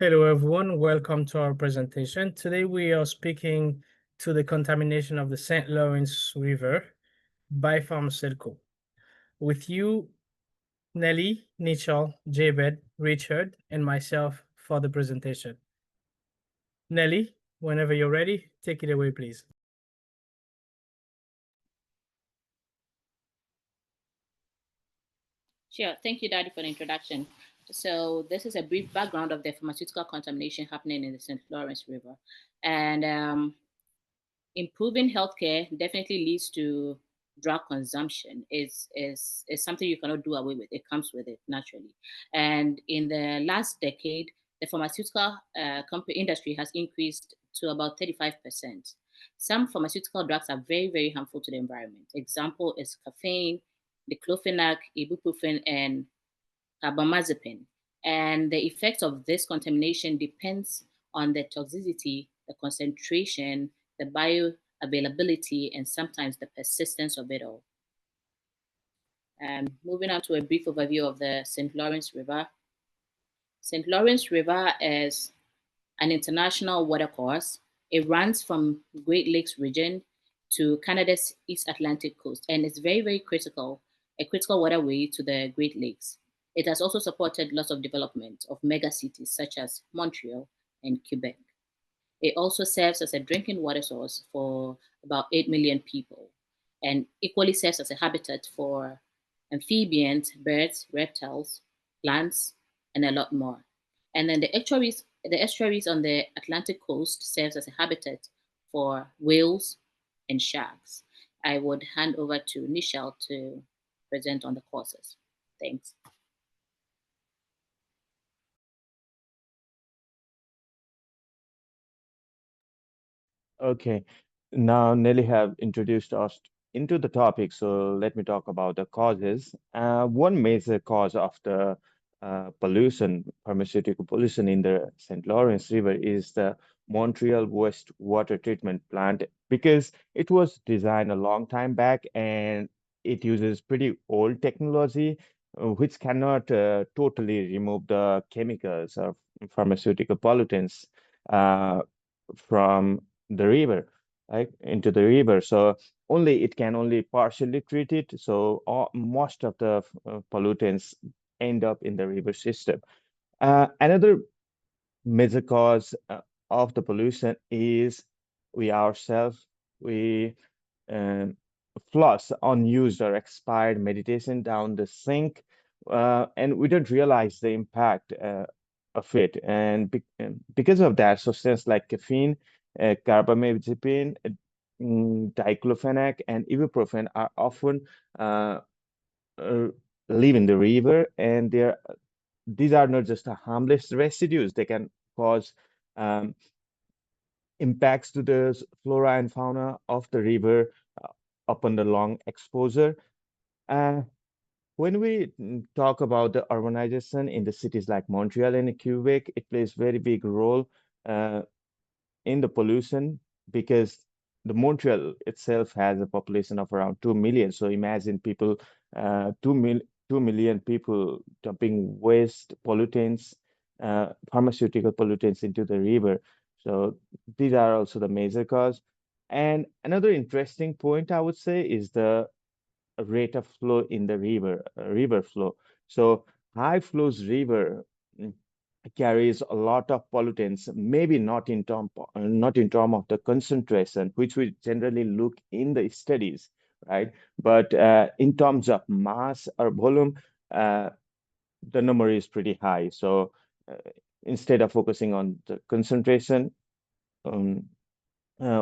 Hello, everyone. Welcome to our presentation. Today, we are speaking to the contamination of the St. Lawrence River by Pharmaceutical. With you, Nelly, Nichal, Jabed, Richard, and myself for the presentation. Nelly, whenever you're ready, take it away, please. Sure. Thank you, Daddy, for the introduction. So, this is a brief background of the pharmaceutical contamination happening in the St. Lawrence River. And improving healthcare definitely leads to drug consumption. Is something you cannot do away with. It comes with it naturally. And in the last decade, the pharmaceutical company industry has increased to about 35%. Some pharmaceutical drugs are very, very harmful to the environment. Example is caffeine, diclofenac, ibuprofen, and carbamazepine. And the effects of this contamination depends on the toxicity, the concentration, the bioavailability, and sometimes the persistence of it all. Moving on to a brief overview of the St. Lawrence River. St. Lawrence River is an international watercourse. It runs from Great Lakes region to Canada's East Atlantic coast, and it's very, very critical, a critical waterway to the Great Lakes. It has also supported lots of development of mega cities such as Montreal and Quebec. It also serves as a drinking water source for about 8 million people and equally serves as a habitat for amphibians, birds, reptiles, plants, and a lot more. And then the estuaries on the Atlantic coast serves as a habitat for whales and sharks. I would hand over to Nichelle to present on the causes. Thanks. Okay, now Nelly have introduced us into the topic, so let me talk about the causes. One major cause of the pollution, pharmaceutical pollution in the St. Lawrence River is the Montreal wastewater treatment plant because it was designed a long time back and it uses pretty old technology, which cannot totally remove the chemicals or pharmaceutical pollutants uh, from the river, right, into the river. So only it can only partially treat it. So most of the pollutants end up in the river system. Another major cause of the pollution is we ourselves, we um, flush unused or expired medication down the sink, and we don't realize the impact of it. And because of that, substances like caffeine, carbamazepine, diclofenac, and ibuprofen are often uh, uh, live in the river, and these are not just a harmless residues. They can cause um, impacts to the flora and fauna of the river upon the long exposure. Uh, when we talk about the urbanization in the cities like Montreal and Quebec, it plays very big role uh, in the pollution because the Montreal itself has a population of around 2 million. So imagine people, 2 million people dumping waste pollutants, pharmaceutical pollutants into the river. So these are also the major cause. And another interesting point I would say is the rate of flow in the river flow. So high flows river carries a lot of pollutants, maybe not in term of the concentration, which we generally look in the studies, right? But in terms of mass or volume, uh, the number is pretty high. So uh, instead of focusing on the concentration, um,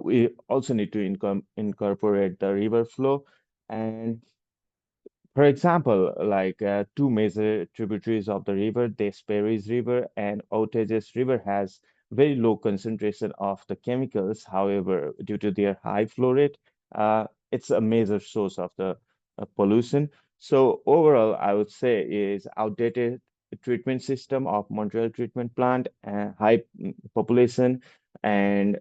we also need to incorporate the river flow. And for example, like two major tributaries of the river, the Sperry's River and Outages River has very low concentration of the chemicals. However, due to their high flow rate, it's a major source of the pollution. So overall, I would say is outdated treatment system of Montreal treatment plant, high population, and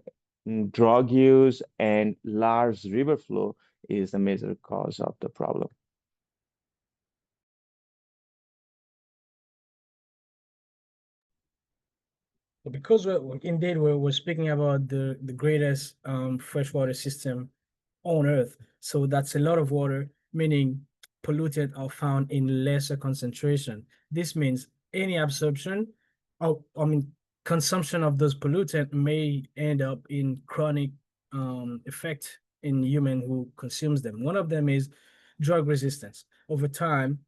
drug use and large river flow is the major cause of the problem. because we're speaking about the greatest freshwater system on Earth, so that's a lot of water, meaning polluted are found in lesser concentration. This means any absorption, I mean consumption of those pollutants may end up in chronic effect in human who consumes them. One of them is drug resistance. Over time,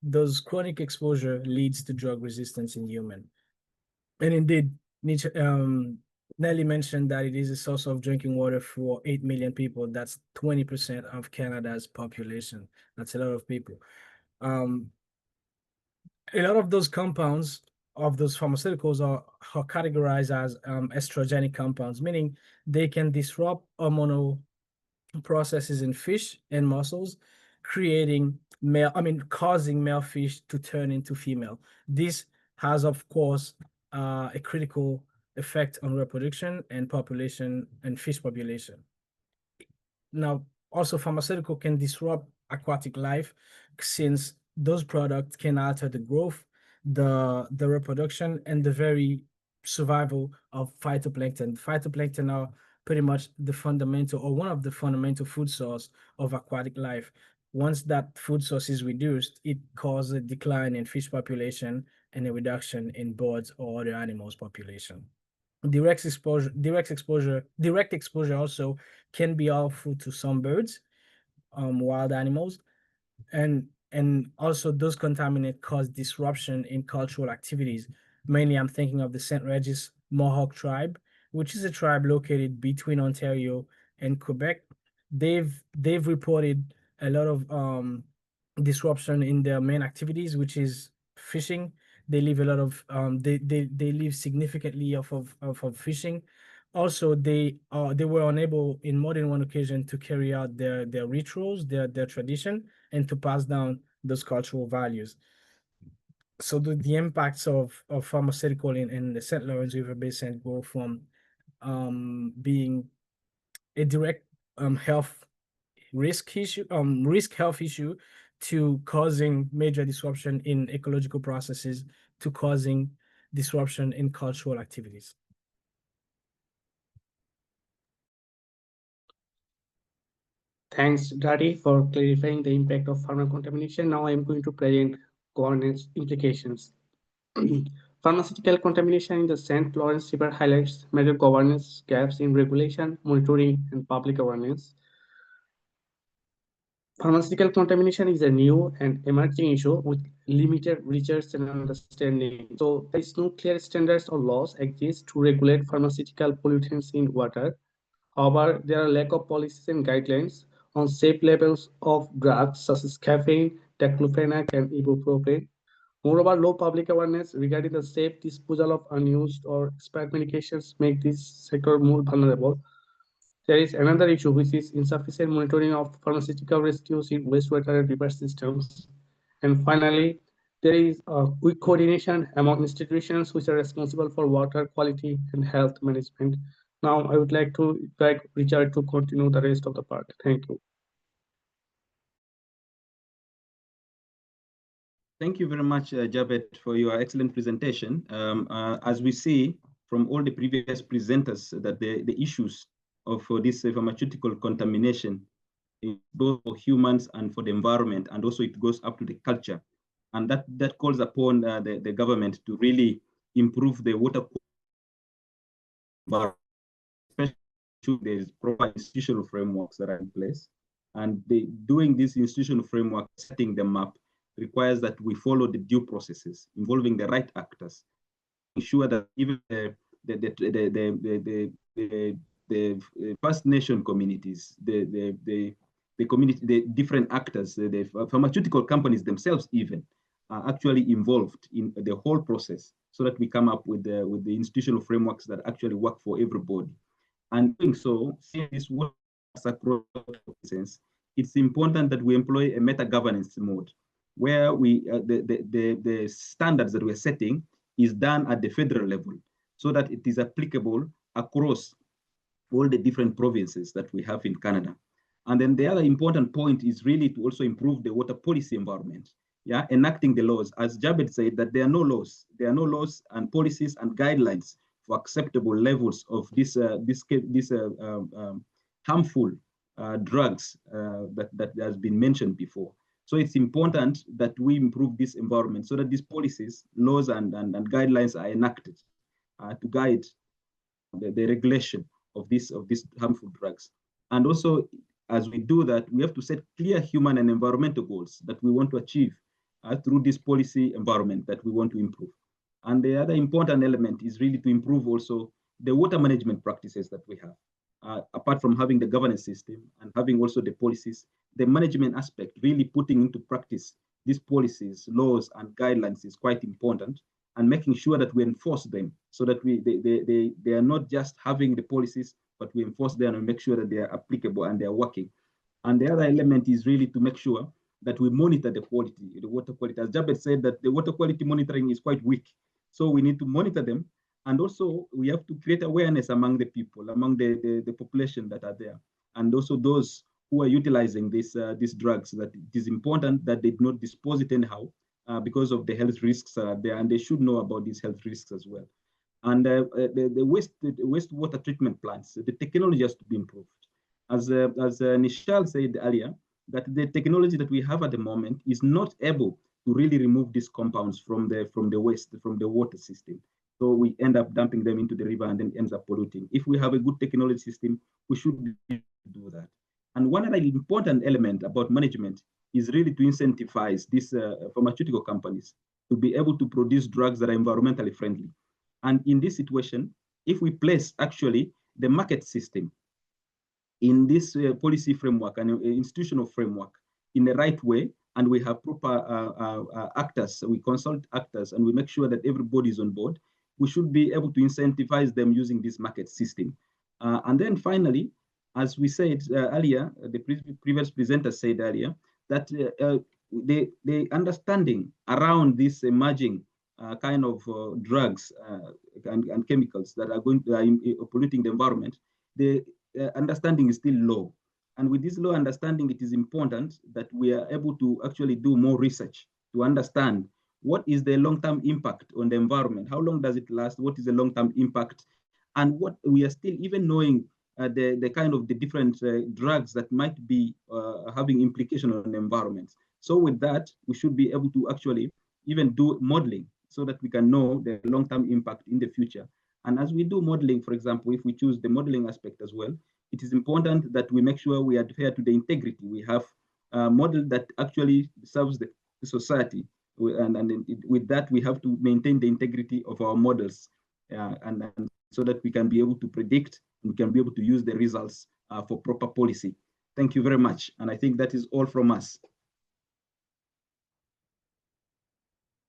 those chronic exposure leads to drug resistance in human. And indeed, Nelly mentioned that it is a source of drinking water for 8 million people. That's 20% of Canada's population. That's a lot of people. Um, a lot of those compounds of those pharmaceuticals are categorized as estrogenic compounds, meaning they can disrupt hormonal processes in fish and mussels, causing male fish to turn into female. This has, of course, a critical effect on reproduction and population and fish population. Now, also pharmaceutical can disrupt aquatic life since those products can alter the growth, the reproduction, and the very survival of phytoplankton. Phytoplankton are pretty much the fundamental or one of the fundamental food source of aquatic life. Once that food source is reduced, it causes a decline in fish population and a reduction in birds or other animals population. Direct exposure also can be harmful to some birds, wild animals, and also those contaminants cause disruption in cultural activities. Mainly, I'm thinking of the St. Regis Mohawk tribe, which is a tribe located between Ontario and Quebec. They've reported a lot of disruption in their main activities, which is fishing. They live a lot of they live significantly off of fishing. Also, they were unable in more than one occasion to carry out their rituals, their tradition, and to pass down those cultural values. So the impacts of pharmaceutical in the St. Lawrence River Basin go from being a direct health risk health issue to causing major disruption in ecological processes to causing disruption in cultural activities. Thanks, Daddy, for clarifying the impact of pharma contamination. Now I am going to present governance implications. Pharmaceutical contamination in the St. Lawrence River highlights major governance gaps in regulation, monitoring, and public awareness. Pharmaceutical contamination is a new and emerging issue with limited research and understanding. So there is no clear standards or laws exist to regulate pharmaceutical pollutants in water. However, there are lack of policies and guidelines on safe levels of drugs such as caffeine, diclofenac, and ibuprofen. Moreover, low public awareness regarding the safe disposal of unused or expired medications make this sector more vulnerable. There is another issue, which is insufficient monitoring of pharmaceutical residues in wastewater and river systems. And finally, there is weak coordination among institutions which are responsible for water quality and health management. Now, I would like to invite Richard to continue the rest of the part. Thank you. Thank you very much, Jabet, for your excellent presentation. As we see from all the previous presenters, that the issues of this pharmaceutical contamination is both for humans and for the environment, and also it goes up to the culture. And that calls upon the government to really improve the water environment, especially there's proper institutional frameworks that are in place. And doing this institutional framework, setting them up, requires that we follow the due processes involving the right actors, ensure that even the First Nation communities, the community, the different actors, the pharmaceutical companies themselves even are actually involved in the whole process, so that we come up with the institutional frameworks that actually work for everybody. And doing so, seeing this work across sense, it's important that we employ a meta-governance mode, where the standards that we're setting is done at the federal level, so that it is applicable across all the different provinces that we have in Canada. And then the other important point is really to also improve the water policy environment. Yeah, enacting the laws. As Jabet said, that there are no laws. There are no laws and policies and guidelines for acceptable levels of this harmful drugs that has been mentioned before. So it's important that we improve this environment so that these policies, laws, and guidelines are enacted to guide the regulation of these harmful drugs. And also, as we do that, we have to set clear human and environmental goals that we want to achieve through this policy environment that we want to improve. And the other important element is really to improve also the water management practices that we have. Apart from having the governance system and having also the policies, the management aspect, really putting into practice these policies, laws, and guidelines is quite important, and making sure that we enforce them so that they are not just having the policies, but we enforce them and make sure that they are applicable and they are working. And the other element is really to make sure that we monitor the quality, the water quality. As Jabez said, that the water quality monitoring is quite weak. So we need to monitor them. And also we have to create awareness among the people, among the population that are there. And also those who are utilizing these drugs, that it is important that they do not dispose it anyhow because of the health risks that are there, and they should know about these health risks as well. And the wastewater treatment plants, the technology has to be improved. As Nishal said earlier, that the technology that we have at the moment is not able to really remove these compounds from the waste, from the water system. So we end up dumping them into the river and then ends up polluting. If we have a good technology system, we should be able to do that. And one other important element about management is really to incentivize these pharmaceutical companies to be able to produce drugs that are environmentally friendly. And in this situation, if we place actually the market system in this policy framework and institutional framework in the right way, and we have proper actors, we consult actors, and we make sure that everybody is on board, we should be able to incentivize them using this market system. And then finally, as we said earlier, the previous presenter said earlier, that the understanding around this emerging kind of drugs and chemicals that are polluting the environment, the understanding is still low. And with this low understanding, it is important that we are able to actually do more research to understand what is the long-term impact on the environment, how long does it last, what is the long-term impact, and what we are still even knowing the kind of the different drugs that might be having implication on the environment. So with that, we should be able to actually even do modeling so that we can know the long-term impact in the future. And as we do modeling, for example, if we choose the modeling aspect as well, it is important that we make sure we adhere to the integrity. We have a model that actually serves the society. And with that, we have to maintain the integrity of our models and so that we can be able to predict and we can be able to use the results for proper policy. Thank you very much. And I think that is all from us.